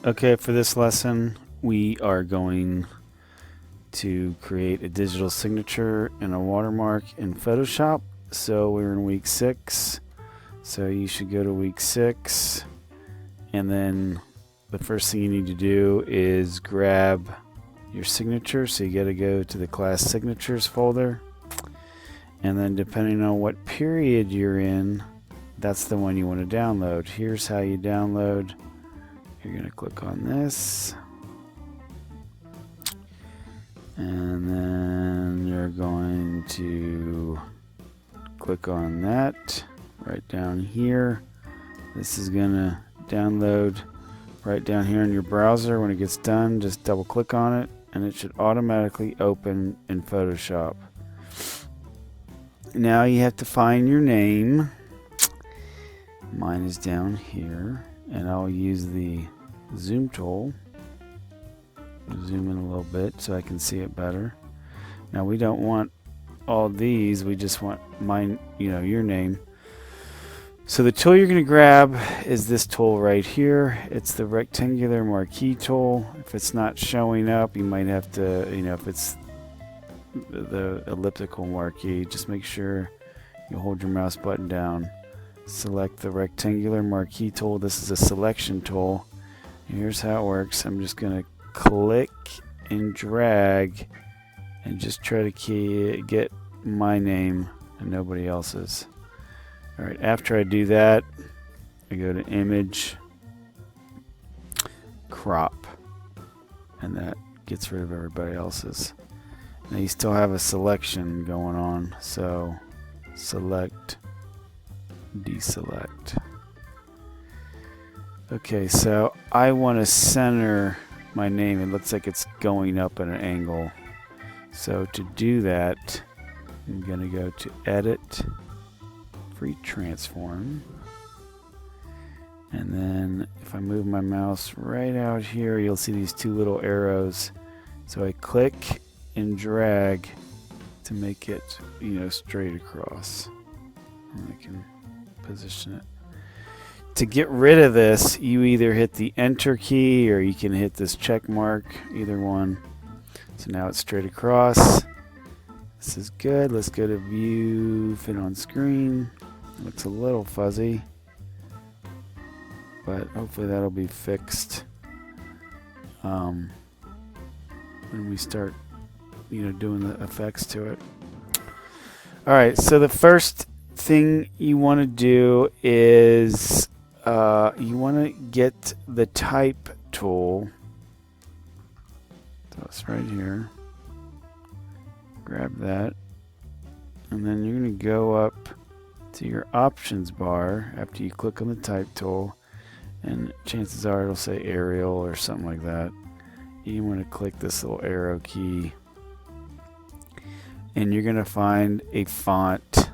Okay, for this lesson, we are going to create a digital signature and a watermark in Photoshop. So we're in week 6. So you should go to week 6. And then the first thing you need to do is grab your signature. So you got to go to the class signatures folder. And then depending on what period you're in, that's the one you want to download. Here's how you download. You're going to click on this. And then you're going to click on that right down here. This is going to download right down here in your browser. When it gets done, just double click on it and it should automatically open in Photoshop. Now you have to find your name. Mine is down here, and I'll use the zoom tool. Zoom in a little bit so I can see it better. Now we don't want all these, we just want mine, your name. So the tool you're going to grab is this tool right here. It's the rectangular marquee tool. If it's not showing up, you might have to, if it's the elliptical marquee, just make sure you hold your mouse button down. Select the rectangular marquee tool. This is a selection tool. Here's how it works. I'm just going to click and drag and just try to get my name and nobody else's. Alright, after I do that, I go to image, crop, and that gets rid of everybody else's. Now you still have a selection going on, so select, deselect. Okay, so I want to center my name. It looks like it's going up at an angle. So to do that, I'm going to go to Edit, Free Transform. And then if I move my mouse right out here, you'll see these two little arrows. So I click and drag to make it, straight across. And I can position it. To get rid of this, you either hit the Enter key or you can hit this check mark, either one. So now it's straight across. This is good. Let's go to View, Fit on Screen. It looks a little fuzzy, but hopefully that'll be fixed when we start doing the effects to it. Alright, so the first thing you want to do is you want to get the type tool. So it's right here. Grab that, and then you're going to go up to your options bar after you click on the type tool, and chances are it'll say Arial or something like that. You want to click this little arrow key, and you're going to find a font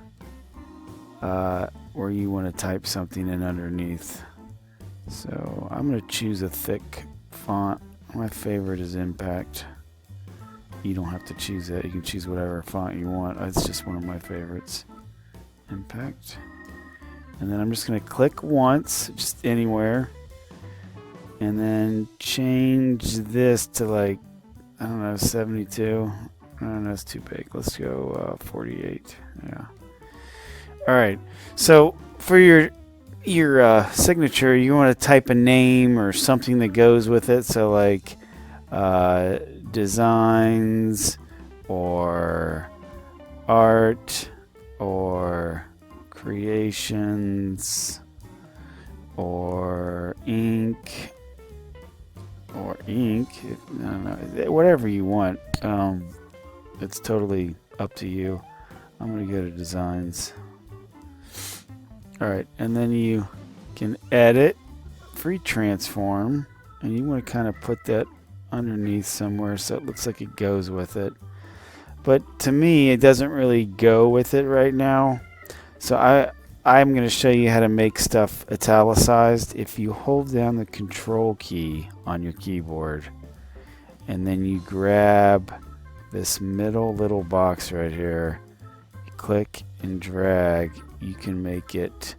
where you want to type something in underneath. So I'm going to choose a thick font. My favorite is Impact. You don't have to choose that. You can choose whatever font you want. It's just one of my favorites. Impact. And then I'm just going to click once, just anywhere. And then change this to 72. I don't know, it's too big. Let's go 48. Yeah. Alright. So for your signature, you want to type a name or something that goes with it. So like designs or art or creations or ink I don't know, whatever you want. It's totally up to you. I'm going to go to designs. Alright, and then you can edit, free transform, and you want to kind of put that underneath somewhere so it looks like it goes with it. But to me, it doesn't really go with it right now. So I'm going to show you how to make stuff italicized. If you hold down the Control key on your keyboard, and then you grab this middle little box right here, you click and drag, you can make it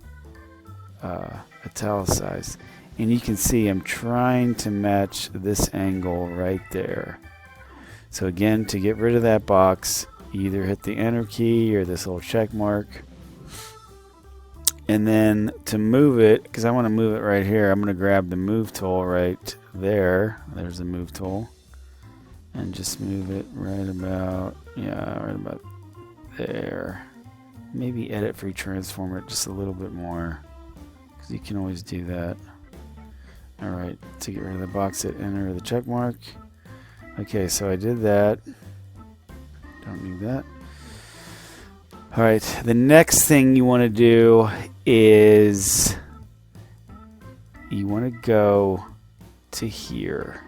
italicized. And you can see I'm trying to match this angle right there. So again, to get rid of that box, you either hit the enter key or this little check mark. And then to move it, because I want to move it right here, I'm going to grab the move tool right there. There's the move tool. And just move it right about, yeah, right about there. Maybe edit free transform it just a little bit more, because you can always do that. Alright, to get rid of the box, hit enter the check mark. Okay, so I did that. Don't need that. Alright, the next thing you want to do is you want to go to here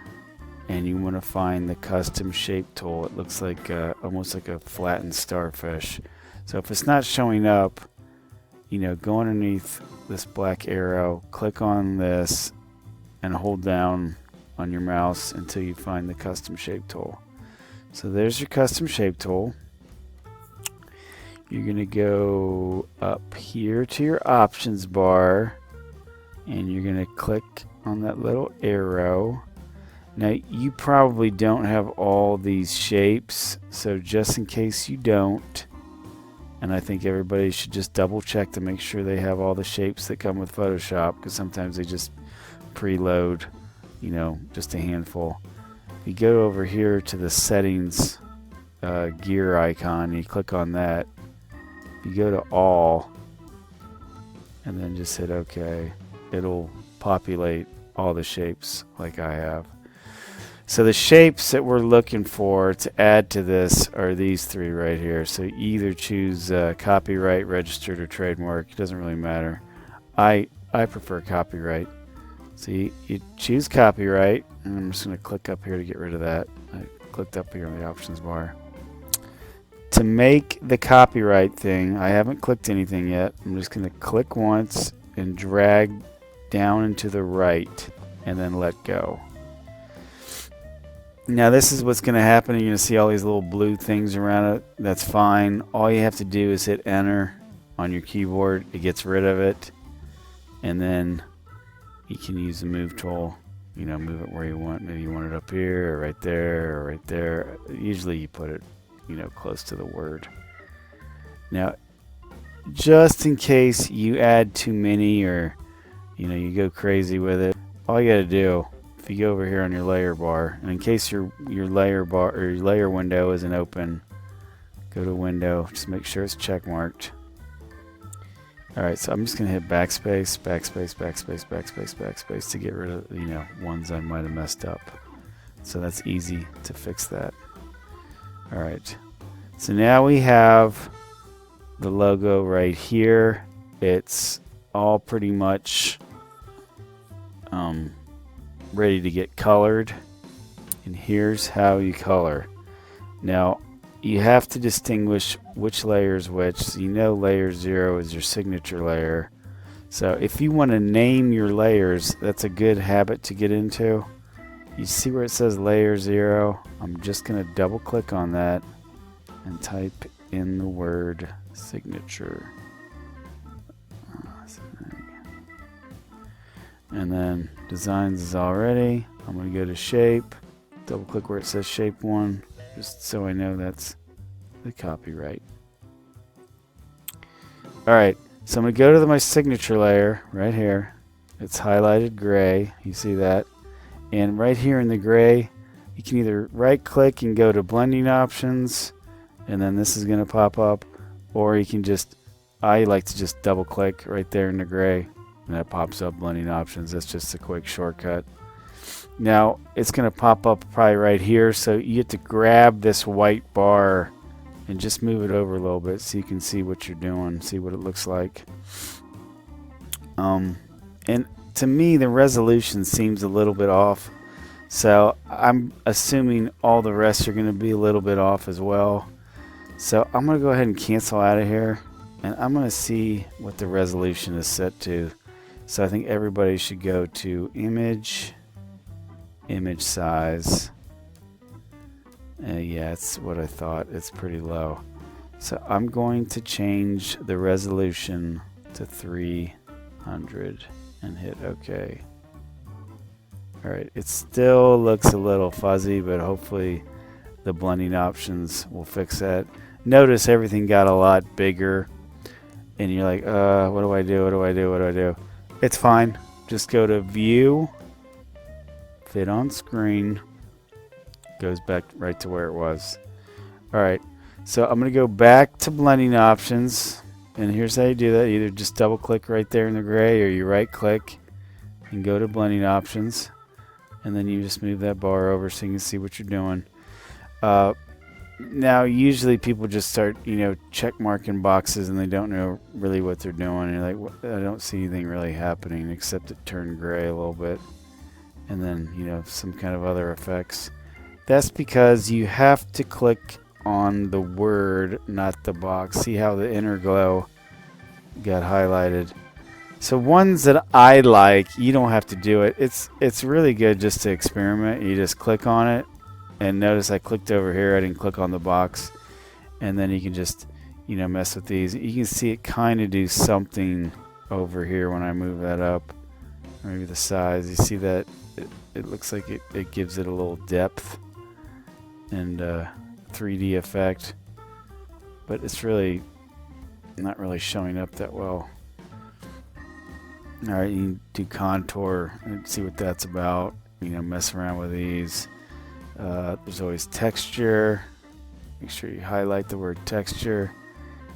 and you want to find the custom shape tool. It looks like almost like a flattened starfish. So if it's not showing up, you know, go underneath this black arrow, click on this, and hold down on your mouse until you find the custom shape tool. So there's your custom shape tool. You're going to go up here to your options bar and you're going to click on that little arrow. Now you probably don't have all these shapes, so just in case you don't, and I think everybody should just double check to make sure they have all the shapes that come with Photoshop, because sometimes they just preload, you know, just a handful. You go over here to the settings gear icon, you click on that. You go to all and then just hit OK. It'll populate all the shapes like I have. So the shapes that we're looking for to add to this are these three right here. So you either choose copyright, registered, or trademark. It doesn't really matter. I prefer copyright. So you choose copyright, and I'm just going to click up here to get rid of that. I clicked up here on the options bar. To make the copyright thing, I haven't clicked anything yet. I'm just going to click once and drag down and to the right and then let go. Now this is what's going to happen. You're going to see all these little blue things around it. That's fine. All you have to do is hit enter on your keyboard. It gets rid of it. And then you can use the move tool. You know, move it where you want. Maybe you want it up here or right there or right there. Usually you put it, you know, close to the word. Now, just in case you add too many or, you know, you go crazy with it, all you got to do, if you go over here on your layer bar, and in case your layer bar or your layer window isn't open, go to window, just make sure it's check marked. Alright, so I'm just going to hit backspace, backspace, backspace, backspace, backspace to get rid of, you know, ones I might have messed up. So that's easy to fix that. Alright, so now we have the logo right here. It's all pretty much ready to get colored. And here's how you color. Now, you have to distinguish which layer is which. So you know layer 0 is your signature layer. So if you want to name your layers, that's a good habit to get into. You see where it says layer 0? I'm just going to double click on that and type in the word signature. And then designs is all ready. I'm going to go to shape, double click where it says shape 1, just so I know that's the copyright. Alright, so I'm going to go to my signature layer right here. It's highlighted gray, you see that. And right here in the gray, you can either right click and go to blending options, and then this is going to pop up, or you can just, I like to just double click right there in the gray, and that pops up blending options. That's just a quick shortcut. Now it's going to pop up probably right here, so you have to grab this white bar and just move it over a little bit so you can see what you're doing, see what it looks like. And to me the resolution seems a little bit off, so I'm assuming all the rest are going to be a little bit off as well. So I'm going to go ahead and cancel out of here, and I'm going to see what the resolution is set to. So I think everybody should go to image size. Yeah, it's what I thought. It's pretty low. So I'm going to change the resolution to 300 and hit OK. Alright, it still looks a little fuzzy, but hopefully the blending options will fix that. Notice everything got a lot bigger, and you're like, what do I do? What do I do? What do I do? It's fine. Just go to View, Fit on Screen, goes back right to where it was. Alright, so I'm going to go back to blending options, and here's how you do that. Either just double click right there in the gray, or you right click and go to blending options, and then you just move that bar over so you can see what you're doing. Now usually people just start, check marking boxes and they don't know really what they're doing. You're like, I don't see anything really happening except it turned gray a little bit, and then some kind of other effects. That's because you have to click on the word, not the box. See how the inner glow got highlighted? So ones that I like, you don't have to do it. It's really good just to experiment. You just click on it, and notice I clicked over here. I didn't click on the box, and then you can just mess with these. You can see it kind of do something over here when I move that up. Maybe the size. You see that it looks like it gives it a little depth and 3D effect, but it's really not really showing up that well. Alright, you can do contour and see what that's about. Mess around with these. There's always texture. Make sure you highlight the word texture,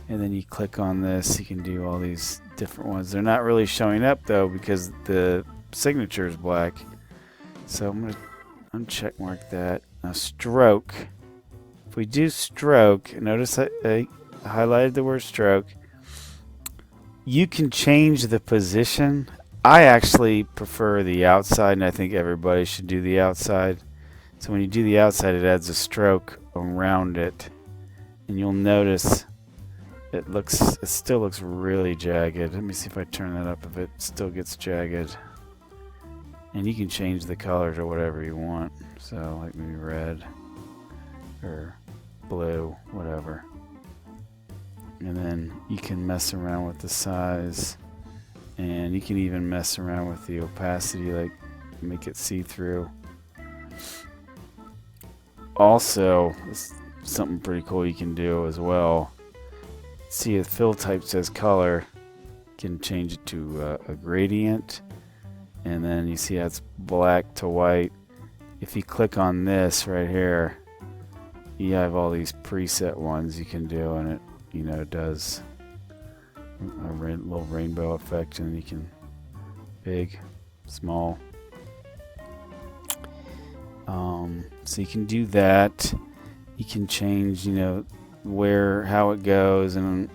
and then you click on this. You can do all these different ones. They're not really showing up though because the signature is black. So I'm going to uncheck mark that. Now stroke. If we do stroke, notice I highlighted the word stroke. You can change the position. I actually prefer the outside, and I think everybody should do the outside. So when you do the outside, it adds a stroke around it, and you'll notice it still looks really jagged. Let me see if I turn that up, if it still gets jagged. And you can change the color to whatever you want. So like maybe red or blue, whatever. And then you can mess around with the size, and you can even mess around with the opacity, like make it see-through. Also, something pretty cool you can do as well. See, if fill type says color, you can change it to a gradient, and then you see how it's black to white. If you click on this right here, you have all these preset ones you can do, and it does a little rainbow effect, and you can big, small. So you can do that. You can change, how it goes, and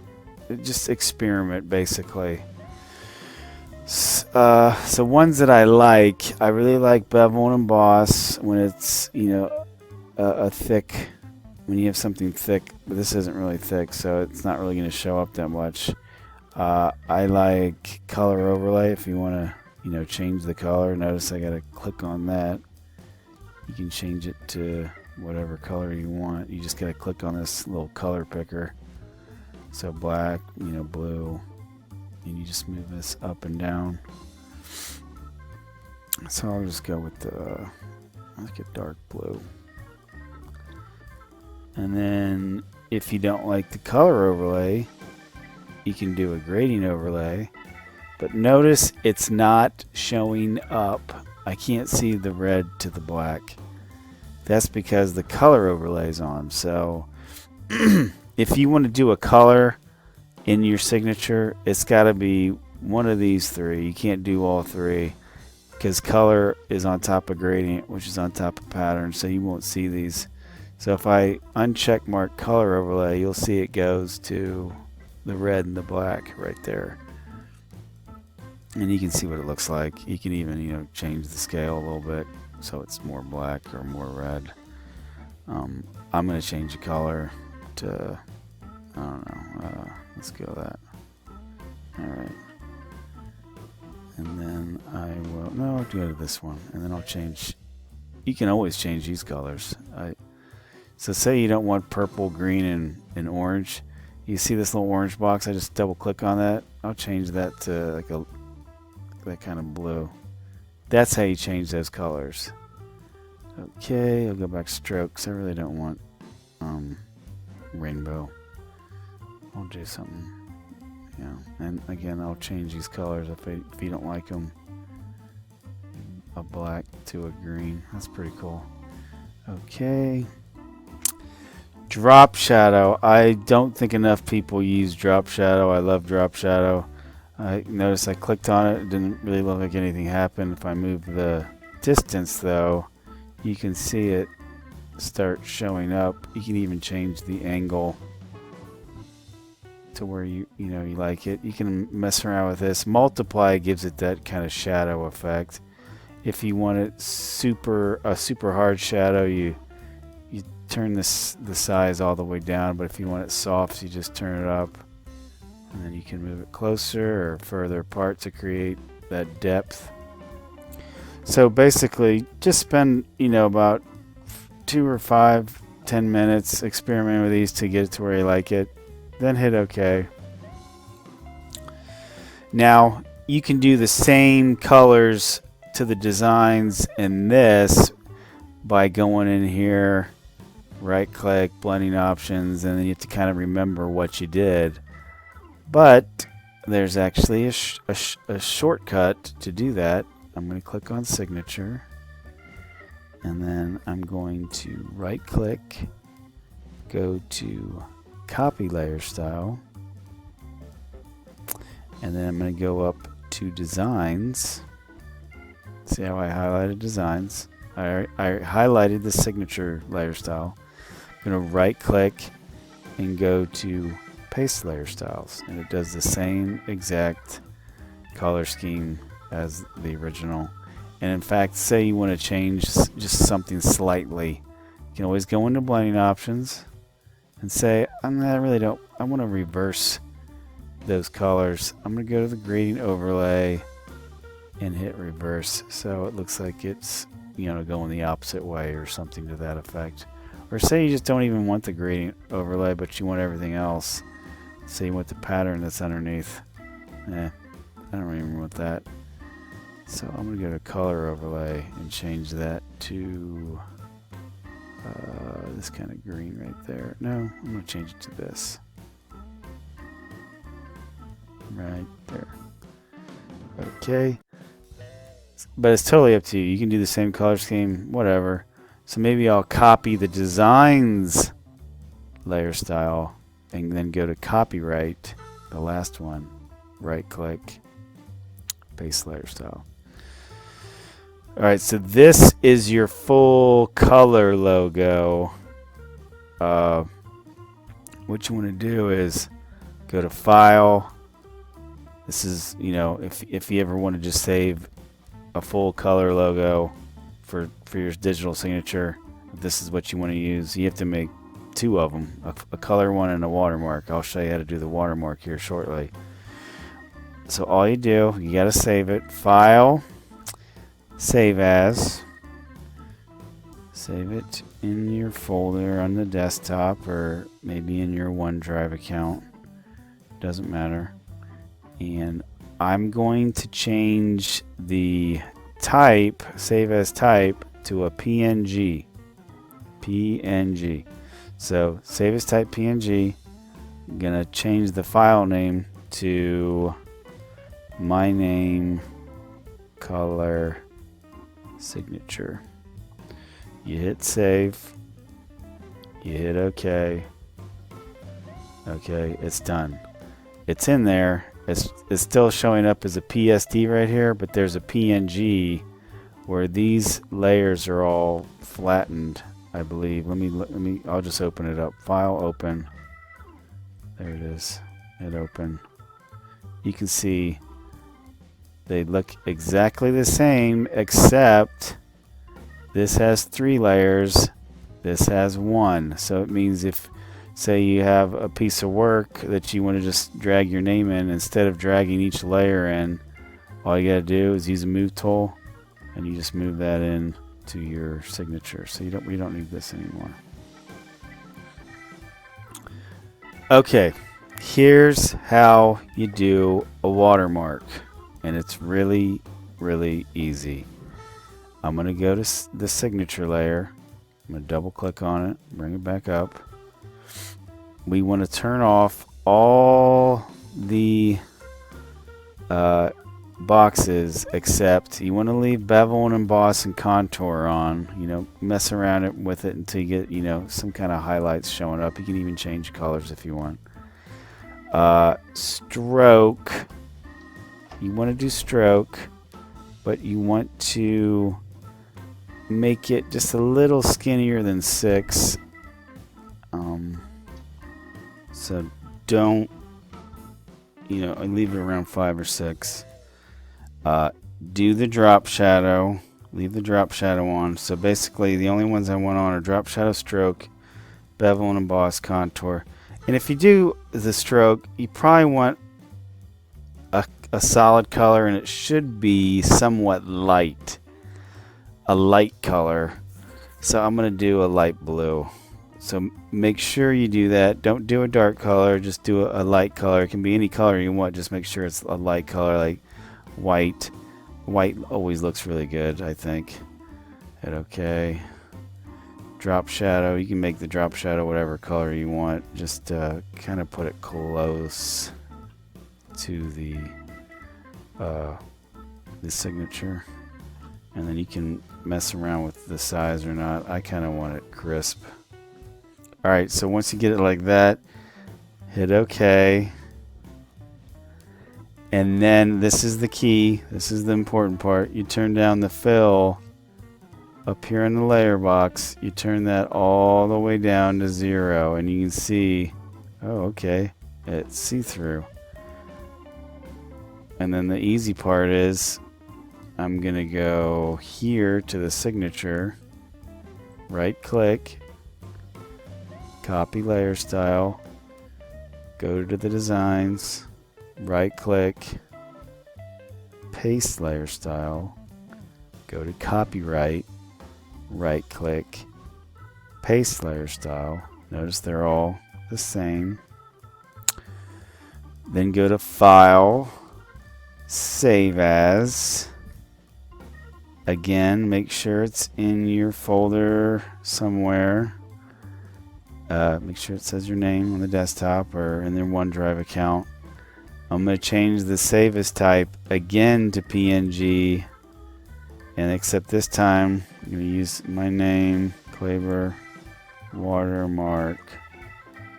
just experiment basically. So ones that I really like bevel and emboss when it's a thick. When you have something thick, but this isn't really thick, so it's not really going to show up that much. I like color overlay. If you want to, change the color, notice I got to click on that. You can change it to whatever color you want. You just got to click on this little color picker. So black, blue, and you just move this up and down. So I'll just go with like a dark blue. And then if you don't like the color overlay, you can do a grading overlay. But notice it's not showing up. I can't see the red to the black. That's because the color overlay is on. So if you want to do a color in your signature, it's got to be one of these three. You can't do all three because color is on top of gradient, which is on top of pattern, so you won't see these. So if I uncheck mark color overlay, you'll see it goes to the red and the black right there. And you can see what it looks like. You can even, change the scale a little bit so it's more black or more red. I'm going to change the color to, I don't know, let's go that. Alright. And then I'll go to this one. And then I'll change, you can always change these colors. So say you don't want purple, green, and orange. You see this little orange box? I just double click on that. I'll change that to like that kind of blue. That's how you change those colors. Okay, I'll go back to strokes. I really don't want rainbow. I'll do something. Yeah, and again, I'll change these colors if you don't like them. A black to a green. That's pretty cool. Okay. Dropshadow. I don't think enough people use Dropshadow. I love Dropshadow. I noticed I clicked on it. It didn't really look like anything happened. If I move the distance, though, you can see it start showing up. You can even change the angle to where you like it. You can mess around with this. Multiply gives it that kind of shadow effect. If you want it a super hard shadow, you turn the size all the way down. But if you want it soft, you just turn it up, and then you can move it closer or further apart to create that depth. So basically, just spend about 2 or 5, 10 minutes experimenting with these to get it to where you like it. Then hit OK. Now you can do the same colors to the designs in this by going in here, right click, blending options, and then you have to kind of remember what you did. But there's actually a shortcut to do that. I'm going to click on signature, and then I'm going to right click, go to copy layer style, and then I'm going to go up to designs. See how I highlighted designs? I highlighted the signature layer style. I'm going to right click and go to paste layer styles, and it does the same exact color scheme as the original. And in fact, say you want to change just something slightly, you can always go into blending options and say, I want to reverse those colors. I'm going to go to the gradient overlay and hit reverse, so it looks like it's going the opposite way or something to that effect. Or say you just don't even want the gradient overlay, but you want everything else. Say you want the pattern that's underneath. I don't even want that. So I'm going to go to color overlay and change that to this kind of green right there. No, I'm going to change it to this. Right there. Okay. But it's totally up to you. You can do the same color scheme, whatever. So maybe I'll copy the designs layer style and then go to copyright, the last one, right click, paste layer style. Alright, so this is your full color logo. What you want to do is go to file. This is, if you ever want to just save a full color logo for your digital signature, this is what you want to use. You have to make 2 of them, a color one and a watermark. I'll show you how to do the watermark here shortly. So all you do, you got to save it. File, save as, save it in your folder on the desktop or maybe in your OneDrive account, doesn't matter. And I'm going to change the type, save as type, to a PNG. So save as type PNG. I'm gonna change the file name to my name color signature. You hit save. You hit OK. Okay, it's done. It's in there. It's still showing up as a PSD right here, but there's a PNG where these layers are all flattened, I believe. I'll just open it up. File, open. There it is. Hit open. You can see they look exactly the same, except this has 3 layers. This has 1. So it means if, say you have a piece of work that you want to just drag your name in, instead of dragging each layer in, all you got to do is use a move tool and you just move that in to your signature. So we don't need this anymore. Okay, here's how you do a watermark, and it's really, really easy. I'm going to go to the signature layer. I'm going to double click on it, bring it back up. We want to turn off all the boxes except you want to leave bevel and emboss and contour on. You know, mess around with it until you get, you know, some kind of highlights showing up. You can even change colors if you want. Stroke. You want to do stroke, but you want to make it just a little skinnier than 6. So don't, you know, leave it around 5 or 6. Do the drop shadow. Leave the drop shadow on. So basically the only ones I want on are drop shadow, stroke, bevel and emboss, contour. And if you do the stroke, you probably want a solid color, and it should be somewhat light. A light color. So I'm going to do a light blue. So make sure you do that. Don't do a dark color, just do a light color. It can be any color you want, just make sure it's a light color, like white. White always looks really good, I think. Hit OK. Drop shadow, you can make the drop shadow whatever color you want. Just kind of put it close to the signature. And then you can mess around with the size or not. I kind of want it crisp. Alright, so once you get it like that, hit OK. And then this is the key. This is the important part. You turn down the fill up here in the layer box. You turn that all the way down to 0. And you can see, oh, okay, it's see-through. And then the easy part is I'm going to go here to the signature, right click, copy layer style, go to the designs, right click, paste layer style, go to copyright, right click, paste layer style. Notice they're all the same. Then go to file, save as. Again, make sure it's in your folder somewhere. Make sure it says your name on the desktop or in their OneDrive account. I'm going to change the save as type again to PNG, and except this time I'm going to use my name, Kleber, Watermark,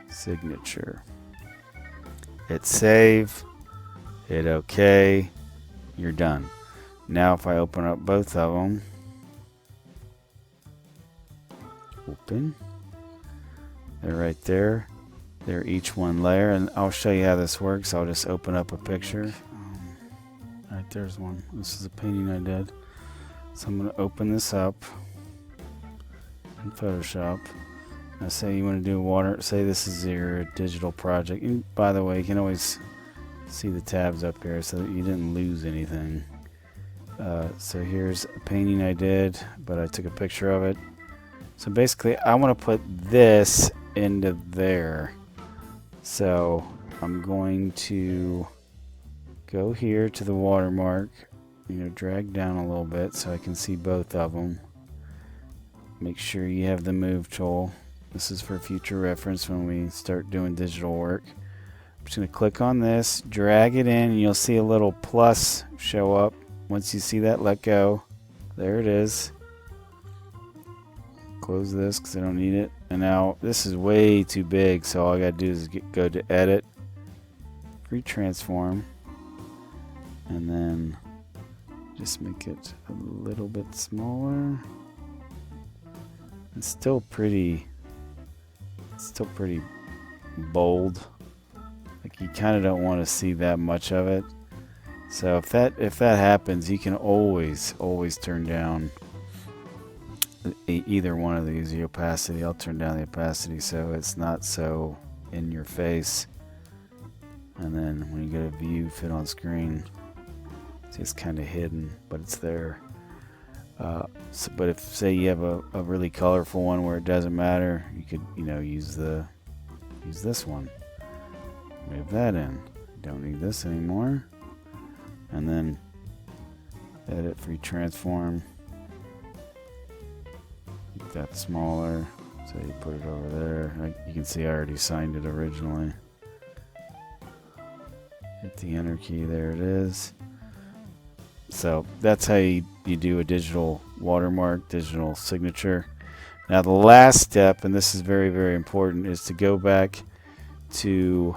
signature. Hit save, hit OK, you're done. Now if I open up both of them, open, they're right there. They're each one layer, and I'll show you how this works. I'll just open up a picture. Alright, there's one. This is a painting I did. So I'm going to open this up in Photoshop. Now say you want to do water, say this is your digital project. And by the way, you can always see the tabs up here so that you didn't lose anything. So here's a painting I did, but I took a picture of it. So basically I want to put this into there. So I'm going to go here to the watermark, drag down a little bit so I can see both of them. Make sure you have the move tool. This is for future reference when we start doing digital work. I'm just going to click on this, drag it in, and you'll see a little plus show up. Once you see that, let go. There it is. Close this because I don't need it. And now this is way too big, so all I got to do is go to edit, free transform, and then just make it a little bit smaller. It's still pretty bold. Like you kind of don't want to see that much of it. So if that happens, you can always turn down either one of these, the opacity. I'll turn down the opacity so it's not so in your face. And then when you go to view, fit on screen, see it's kind of hidden, but it's there. But if say you have a really colorful one where it doesn't matter, you could use this one. Move that in. Don't need this anymore. And then edit, free transform, make that smaller. So you put it over there. You can see I already signed it originally. Hit the enter key, there it is. So that's how you do a digital watermark, digital signature. Now the last step, and this is very, very important, is to go back to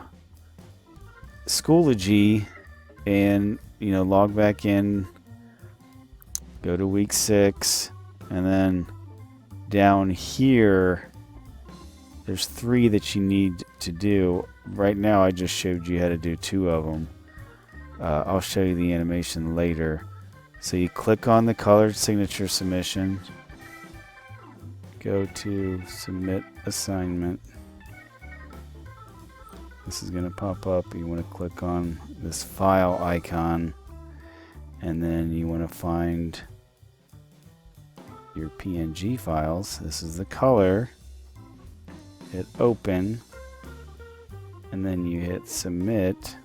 Schoology and log back in, go to week 6, and then down here there's 3 that you need to do. Right now I just showed you how to do 2 of them. I'll show you the animation later. So you click on the colored signature submission, go to submit assignment. This is going to pop up. You want to click on this file icon, and then you want to find your PNG files. This is the color. Hit open, and then you hit submit,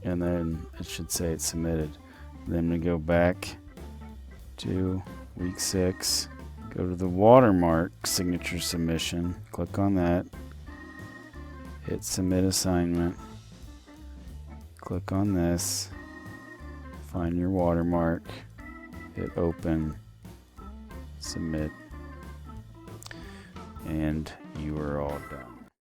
and then it should say it's submitted. Then we go back to week 6, go to the watermark signature submission, click on that, hit submit assignment, click on this, find your watermark, hit open, submit, and you are all done.